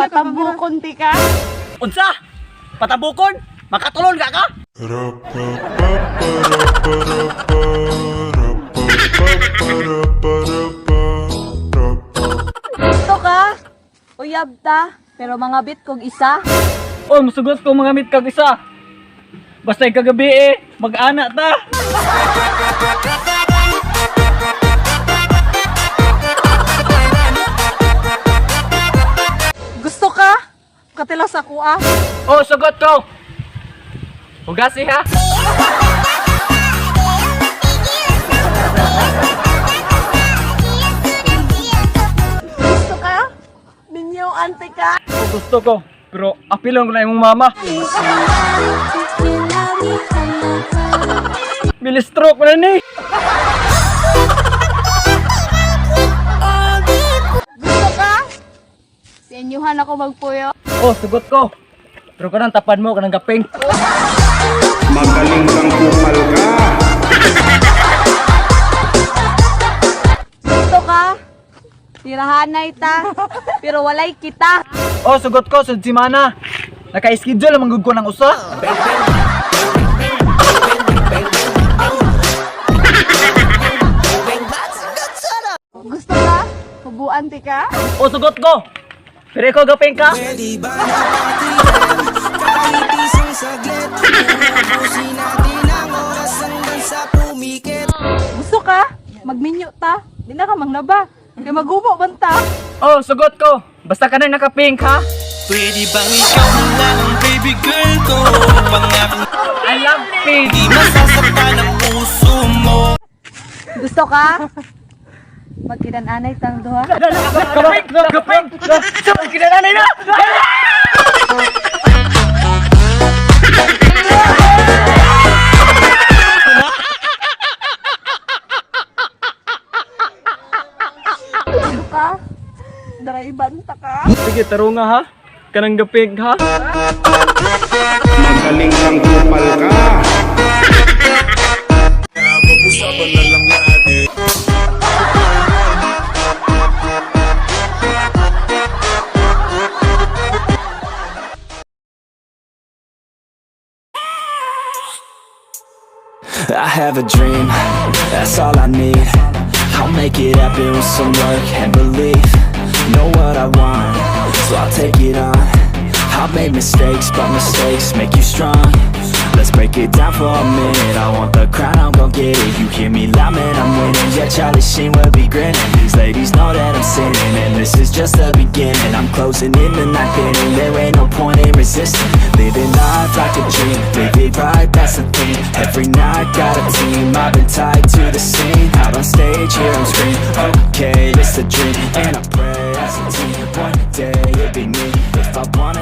Patabukon ti ka. Unsa? Patabukon? Makatulon ka ka? Gusto ka? Uyab ta, pero mga bit kog isa. Oy, masugot ko mga mit kag isa. Basta kagabi mag-ana ta. Gusto ka? Katila sa kuha. Oh, sugot ko. Hugasi ha. Gusto ka? Ninyo ante ka? Oh, gusto ko. Pero apilon ko na imong mama. Bilistroke mo na ni. Gusto ka? Sa inyuhan ako magpuyo. Oh, sugot ko. Pero kanang tapad mo, kanang gaping. Magaling kang kupal ka. Gusto ka? Tirahanay ta, pero walay kita. Oh, sugot ko, sud si Mana. Naka-schedule ang manggug ko ng usa. Gusto ka? Hubuan ti ka? Oh, sugot ko. Pero ikaw gaping ka. Pwede ba napatilan? Kahit isang saglit ubusin natin ang oras hanggang sa pumikit. Gusto ka? Magminyo ta. Di na ka mangnaba. Kaya magubo banta. Oh, sugot ko. Basta ka na naka-pink ha. Pwede bang ikaw na lang ang baby girl ko? Pangako I love pink. di masasaktan ang puso mo. Gusto ka? Magkinan-anay tang duha. Gaping! Gaping! Saan kinananay na? Gusto ka? Driban ta ka? Sige, taro nga ha. Kanang gaping ha. Magaling kang kupal ka. I have a dream, that's all I need. I'll make it happen with some work and belief. Know what I want, so I'll take it on. I've made mistakes, but mistakes make you strong. Let's break it down for a minute. I want the crown, I'm gon' get it. You hear me loud, man, I'm winning. Yeah, Charlie Sheen will be grinning. These ladies know that I'm sinning, and this is just the beginning. I'm closing in the night inning. There ain't no point in resisting. Living life like a dream, live it right, that's the thing. Every night got a team, I've been tied to the scene. Out on stage, here I'm screaming. Okay, it's a dream, and I pray as a team. One day it'll be me. If I wanna